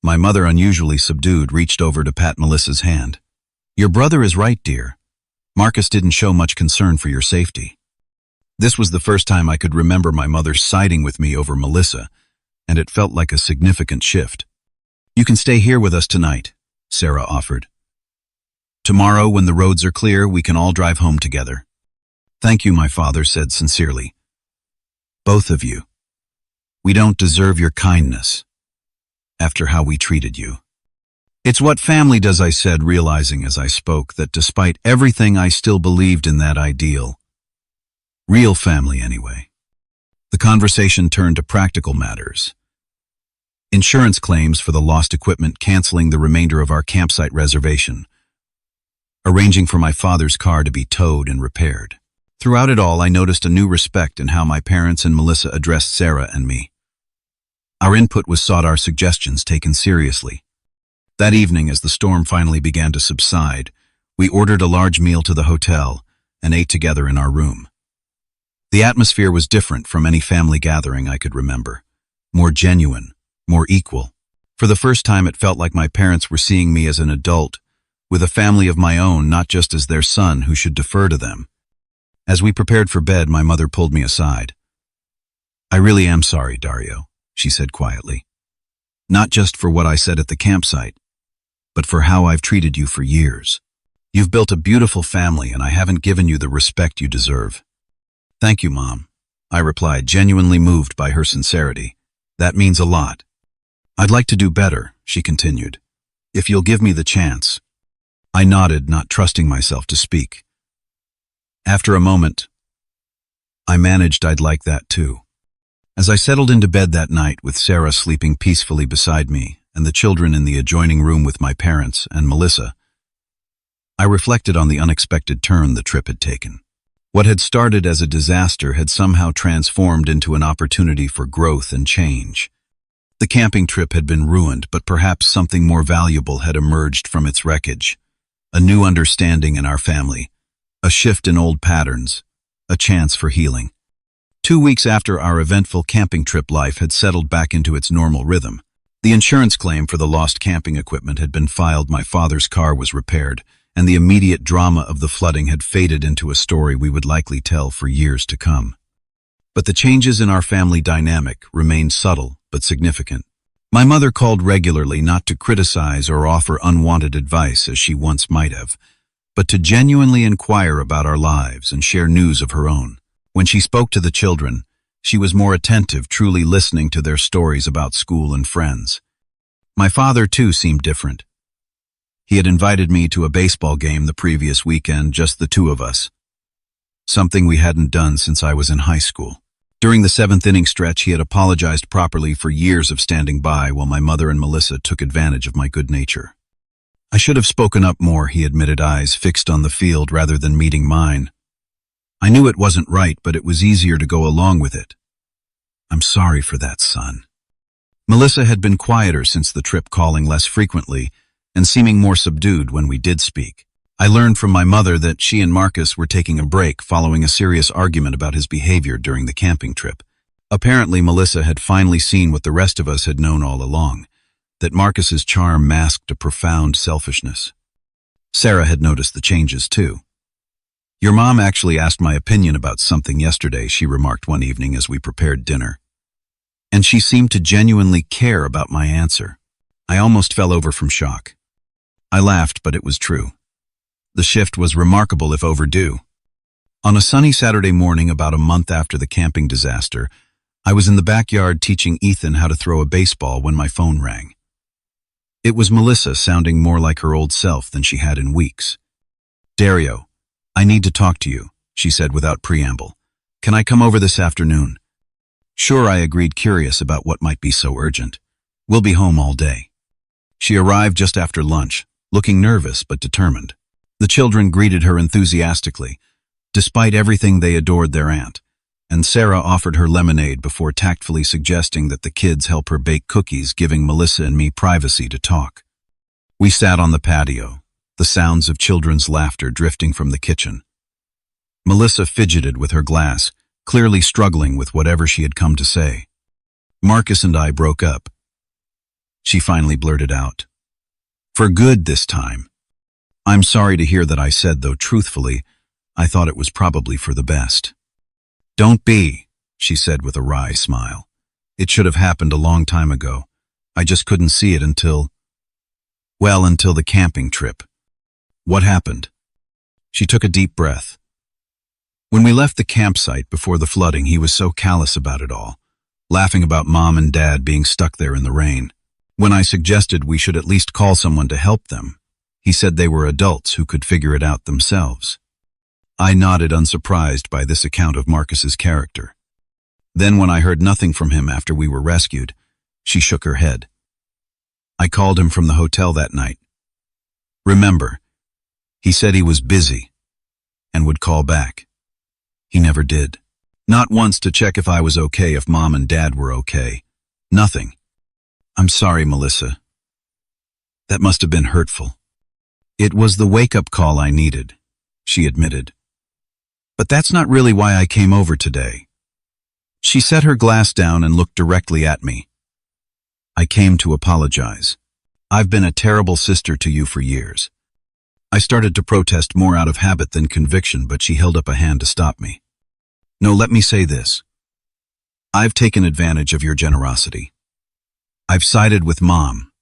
My mother, unusually subdued, reached over to pat Melissa's hand. Your brother is right, dear. Marcus didn't show much concern for your safety. This was the first time I could remember my mother siding with me over Melissa, and it felt like a significant shift. You can stay here with us tonight, Sarah offered. Tomorrow, when the roads are clear, we can all drive home together. Thank you, my father said sincerely. Both of you. We don't deserve your kindness after how we treated you. It's what family does, I said, realizing as I spoke that despite everything I still believed in that ideal. Real family, anyway. The conversation turned to practical matters. Insurance claims for the lost equipment, canceling the remainder of our campsite reservation, arranging for my father's car to be towed and repaired. Throughout it all, I noticed a new respect in how my parents and Melissa addressed Sarah and me. Our input was sought, our suggestions taken seriously. That evening, as the storm finally began to subside, we ordered a large meal to the hotel and ate together in our room. The atmosphere was different from any family gathering I could remember. More genuine, more equal. For the first time, it felt like my parents were seeing me as an adult, with a family of my own, not just as their son who should defer to them. As we prepared for bed, my mother pulled me aside. "I really am sorry, Dario," she said quietly. "Not just for what I said at the campsite, but for how I've treated you for years. You've built a beautiful family, and I haven't given you the respect you deserve." "Thank you, Mom," I replied, genuinely moved by her sincerity. "That means a lot." "I'd like to do better," she continued, "if you'll give me the chance." I nodded, not trusting myself to speak. After a moment, I managed I'd like that too. As I settled into bed that night with Sarah sleeping peacefully beside me and the children in the adjoining room with my parents and Melissa, I reflected on the unexpected turn the trip had taken. What had started as a disaster had somehow transformed into an opportunity for growth and change. The camping trip had been ruined, but perhaps something more valuable had emerged from its wreckage. A new understanding in our family, a shift in old patterns, a chance for healing. 2 weeks after our eventful camping trip, life had settled back into its normal rhythm. The insurance claim for the lost camping equipment had been filed, my father's car was repaired, and the immediate drama of the flooding had faded into a story we would likely tell for years to come. But the changes in our family dynamic remained subtle but significant. My mother called regularly, not to criticize or offer unwanted advice as she once might have, but to genuinely inquire about our lives and share news of her own. When she spoke to the children, she was more attentive, truly listening to their stories about school and friends. My father, too, seemed different. He had invited me to a baseball game the previous weekend, just the two of us, something we hadn't done since I was in high school. During the 7th inning stretch, he had apologized properly for years of standing by while my mother and Melissa took advantage of my good nature. "I should have spoken up more," he admitted, eyes fixed on the field rather than meeting mine. "I knew it wasn't right, but it was easier to go along with it." "I'm sorry for that, son." Melissa had been quieter since the trip, calling less frequently and seeming more subdued when we did speak. I learned from my mother that she and Marcus were taking a break following a serious argument about his behavior during the camping trip. Apparently, Melissa had finally seen what the rest of us had known all along, that Marcus's charm masked a profound selfishness. Sarah had noticed the changes too. "Your mom actually asked my opinion about something yesterday," she remarked one evening as we prepared dinner. "And she seemed to genuinely care about my answer." I almost fell over from shock. I laughed, but it was true. The shift was remarkable if overdue. On a sunny Saturday morning about a month after the camping disaster, I was in the backyard teaching Ethan how to throw a baseball when my phone rang. It was Melissa, sounding more like her old self than she had in weeks. "Dario, I need to talk to you," she said without preamble. "Can I come over this afternoon?" "Sure," I agreed, curious about what might be so urgent. "We'll be home all day." She arrived just after lunch, looking nervous but determined. The children greeted her enthusiastically. Despite everything, they adored their aunt, and Sarah offered her lemonade before tactfully suggesting that the kids help her bake cookies, giving Melissa and me privacy to talk. We sat on the patio, the sounds of children's laughter drifting from the kitchen. Melissa fidgeted with her glass, clearly struggling with whatever she had come to say. "Marcus and I broke up," she finally blurted out. "For good this time." "I'm sorry to hear that," I said, though truthfully, I thought it was probably for the best. "Don't be," she said with a wry smile. "It should have happened a long time ago. I just couldn't see it until the camping trip." "What happened?" She took a deep breath. "When we left the campsite before the flooding, he was so callous about it all, laughing about Mom and Dad being stuck there in the rain. When I suggested we should at least call someone to help them, he said they were adults who could figure it out themselves." I nodded, unsurprised by this account of Marcus's character. Then, when I heard nothing from him after we were rescued, she shook her head. "I called him from the hotel that night. Remember, he said he was busy and would call back. He never did. Not once to check if I was okay, if Mom and Dad were okay. Nothing." "I'm sorry, Melissa. That must have been hurtful." "It was the wake-up call I needed," she admitted. "But that's not really why I came over today." She set her glass down and looked directly at me. "I came to apologize. I've been a terrible sister to you for years. I started to protest more out of habit than conviction, but she held up a hand to stop me. No, let me say this. I've taken advantage of your generosity. I've sided with Mom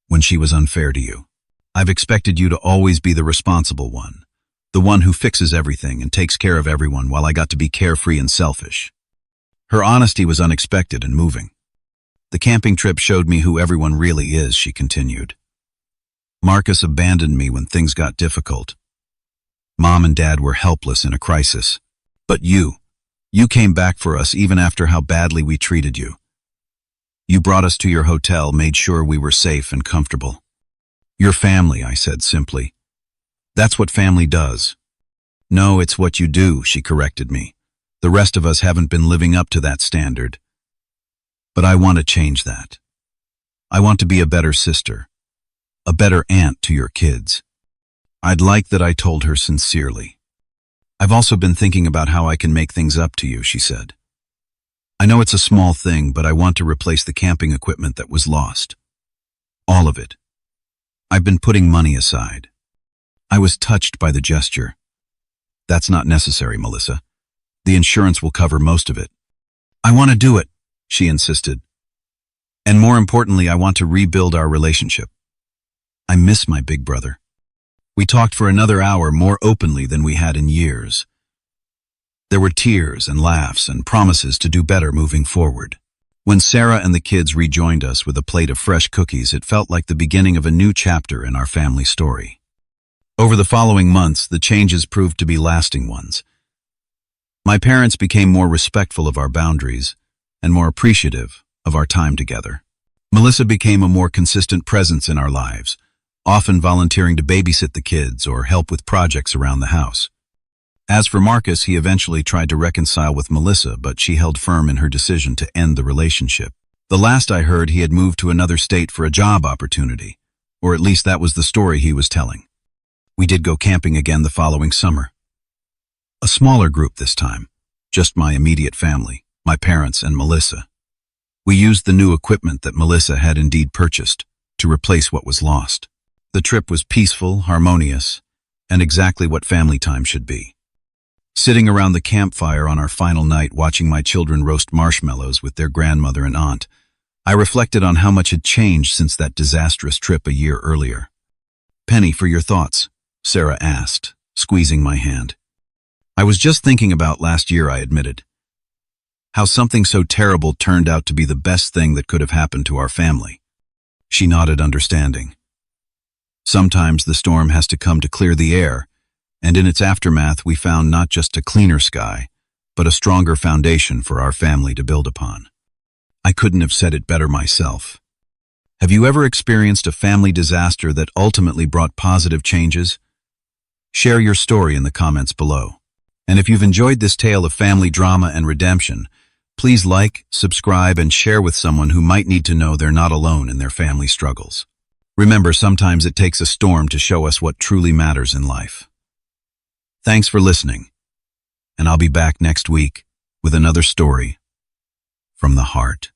when she was unfair to you. I've expected you to always be the responsible one, the one who fixes everything and takes care of everyone while I got to be carefree and selfish. Her honesty was unexpected and moving. The camping trip showed me who everyone really is, she continued. Marcus abandoned me when things got difficult. Mom and Dad were helpless in a crisis. But you came back for us even after how badly we treated you. You brought us to your hotel, made sure we were safe and comfortable. Your family, I said simply. That's what family does. No, it's what you do, she corrected me. The rest of us haven't been living up to that standard. But I want to change that. I want to be a better sister, a better aunt to your kids. I'd like that I told her sincerely. I've also been thinking about how I can make things up to you, she said. I know it's a small thing, but I want to replace the camping equipment that was lost. All of it. I've been putting money aside. I was touched by the gesture. That's not necessary, Melissa. The insurance will cover most of it. I want to do it, she insisted. And more importantly, I want to rebuild our relationship. I miss my big brother. We talked for another hour more openly than we had in years. There were tears and laughs and promises to do better moving forward. When Sarah and the kids rejoined us with a plate of fresh cookies, it felt like the beginning of a new chapter in our family story. Over the following months, the changes proved to be lasting ones. My parents became more respectful of our boundaries and more appreciative of our time together. Melissa became a more consistent presence in our lives, often volunteering to babysit the kids or help with projects around the house. As for Marcus, he eventually tried to reconcile with Melissa, but she held firm in her decision to end the relationship. The last I heard, he had moved to another state for a job opportunity, or at least that was the story he was telling. We did go camping again the following summer. A smaller group this time, just my immediate family, my parents and Melissa. We used the new equipment that Melissa had indeed purchased to replace what was lost. The trip was peaceful, harmonious, and exactly what family time should be. Sitting around the campfire on our final night, watching my children roast marshmallows with their grandmother and aunt, I reflected on how much had changed since that disastrous trip a year earlier. Penny, for your thoughts, Sarah asked, squeezing my hand. I was just thinking about last year, I admitted. How something so terrible turned out to be the best thing that could have happened to our family. She nodded, understanding. Sometimes the storm has to come to clear the air, and in its aftermath we found not just a cleaner sky, but a stronger foundation for our family to build upon. I couldn't have said it better myself. Have you ever experienced a family disaster that ultimately brought positive changes? Share your story in the comments below. And if you've enjoyed this tale of family drama and redemption, please like, subscribe, and share with someone who might need to know they're not alone in their family struggles. Remember, sometimes it takes a storm to show us what truly matters in life. Thanks for listening, and I'll be back next week with another story from the heart.